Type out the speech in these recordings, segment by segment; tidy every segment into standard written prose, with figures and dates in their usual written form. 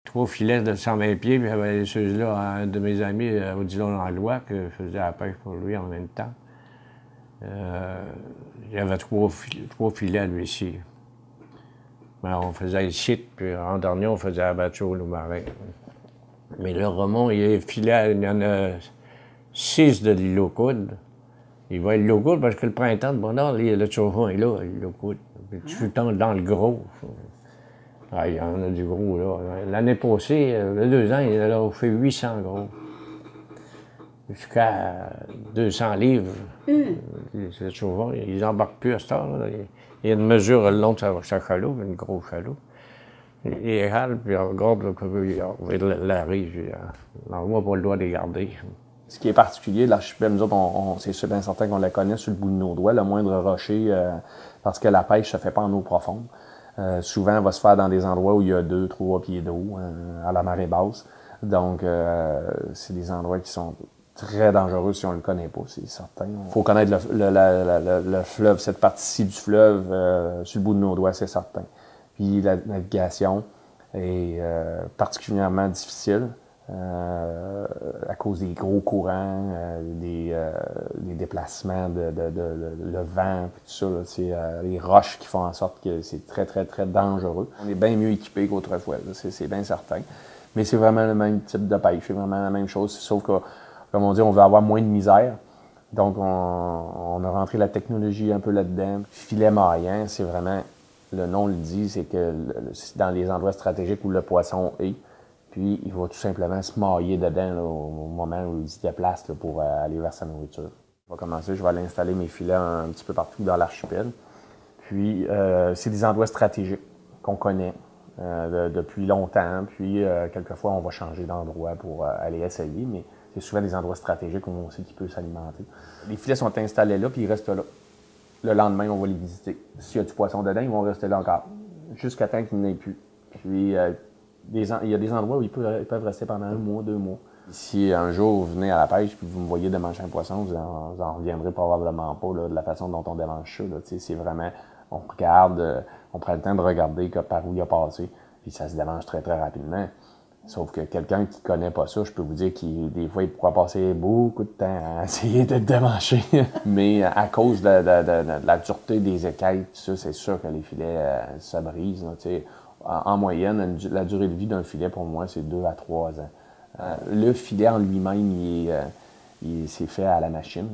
3 filets de 120 pieds, puis j'avais ceux-là, un de mes amis, Odilon-Langlois, que je faisais la pêche pour lui en même temps. Il y avait 3 filets, lui, ici. Ben, on faisait ici, puis en dernier, on faisait à bateau, le marin. Mais le remont, il y en a 6 de l'îlot coude. Il va être l'îlot coude parce que le printemps de Bonheur, le chauffon est là, l'îlot coude. Puis tout le temps dans le gros. Ah, il y en a du gros, là. L'année passée, il y a 2 ans, il a fait 800 gros. Jusqu'à 200 livres. Le chauffon, ils n'embarquent plus à cette heure. Il y a une mesure le long de sa chaloupe, une grosse chaloupe. Il râle, puis il regarde la rive. Moi, pas le droit de les garder. Ce qui est particulier de l'archipel, nous autres, c'est sûr bien certain qu'on la connaît sur le bout de nos doigts, le moindre rocher, parce que la pêche ne se fait pas en eau profonde. Souvent, elle va se faire dans des endroits où il y a 2-3 pieds d'eau, à la marée basse. Donc, c'est des endroits qui sont très dangereux si on ne le connaît pas, c'est certain. Il faut connaître le fleuve, cette partie-ci du fleuve, sur le bout de nos doigts, c'est certain. Puis la navigation est particulièrement difficile. À cause des gros courants, des déplacements, le vent, puis tout ça, c'est les roches qui font en sorte que c'est très, très, très dangereux. On est bien mieux équipé qu'autrefois, c'est bien certain. Mais c'est vraiment le même type de pêche, c'est vraiment la même chose, sauf que, comme on dit, on veut avoir moins de misère. Donc, on a rentré la technologie un peu là-dedans. Filet maillant, c'est vraiment, le nom le dit, c'est que c'est dans les endroits stratégiques où le poisson est. Puis, il va tout simplement se mailler dedans là, au moment où il se déplace là, pour aller vers sa nourriture. On va commencer, je vais aller installer mes filets un petit peu partout dans l'archipel. Puis, c'est des endroits stratégiques qu'on connaît depuis longtemps. Puis, quelquefois, on va changer d'endroit pour aller essayer, mais c'est souvent des endroits stratégiques où on sait qu'il peut s'alimenter. Les filets sont installés là, puis ils restent là. Le lendemain, on va les visiter. S'il y a du poisson dedans, ils vont rester là encore, jusqu'à temps qu'il n'y en ait plus. Puis, il y a des endroits où ils peuvent rester pendant 1 mois, 2 mois. Si un jour vous venez à la pêche et vous me voyez démancher un poisson, vous en reviendrez probablement pas là, de la façon dont on démanche ça. C'est vraiment, on regarde, on prend le temps de regarder par où il a passé, puis ça se démange très très rapidement. Sauf que quelqu'un qui connaît pas ça, je peux vous dire qu'il des fois il pourra passer beaucoup de temps à essayer de le démancher. Mais à cause de la dureté des écailles, tout ça, c'est sûr que les filets se brisent. Là, en moyenne, la durée de vie d'un filet, pour moi, c'est 2 à 3 ans. Le filet en lui-même, c'est fait à la machine,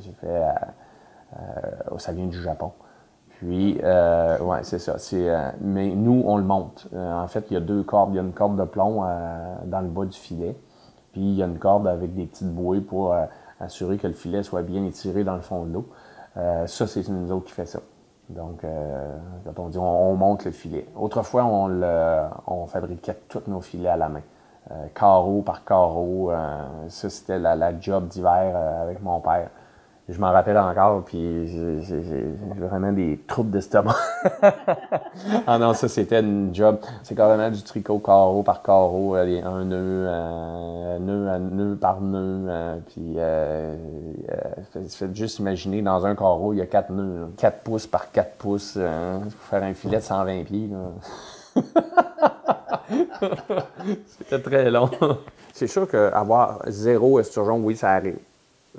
ça vient du Japon. Puis, ouais, c'est ça. Mais nous, on le monte. En fait, il y a 2 cordes. Il y a une corde de plomb dans le bas du filet. Puis, il y a une corde avec des petites bouées pour assurer que le filet soit bien étiré dans le fond de l'eau. Ça, c'est nous autres qui fait ça. Donc, quand on dit on monte le filet. Autrefois, on fabriquait tous nos filets à la main. Carreau par carreau. Ça, c'était la job d'hiver avec mon père. Je m'en rappelle encore, puis j'ai vraiment des troubles d'estomac. Ah non, ça, c'était une job. C'est carrément du tricot carreau par carreau, un nœud par nœud. Puis, faites juste imaginer, dans un carreau, il y a 4 nœuds. Là. 4 pouces par 4 pouces, pour faire un filet de 120 pieds. C'était très long. C'est sûr qu'avoir 0 esturgeon, oui, ça arrive.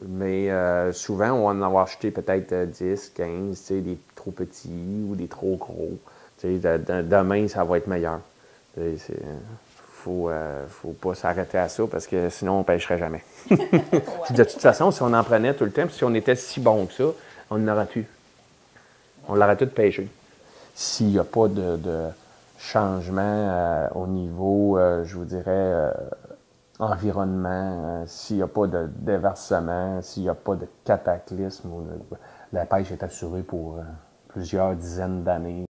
Mais souvent, on va en avoir acheté peut-être 10, 15, des trop petits ou des trop gros. Demain, ça va être meilleur. Faut pas s'arrêter à ça parce que sinon, on ne pêcherait jamais. De toute façon, si on en prenait tout le temps, si on était si bon que ça, on n'aurait plus. On l'aurait tout pêché. S'il n'y a pas de changement au niveau, je vous dirais, environnement, s'il n'y a pas de déversement, s'il n'y a pas de cataclysme, la pêche est assurée pour plusieurs dizaines d'années.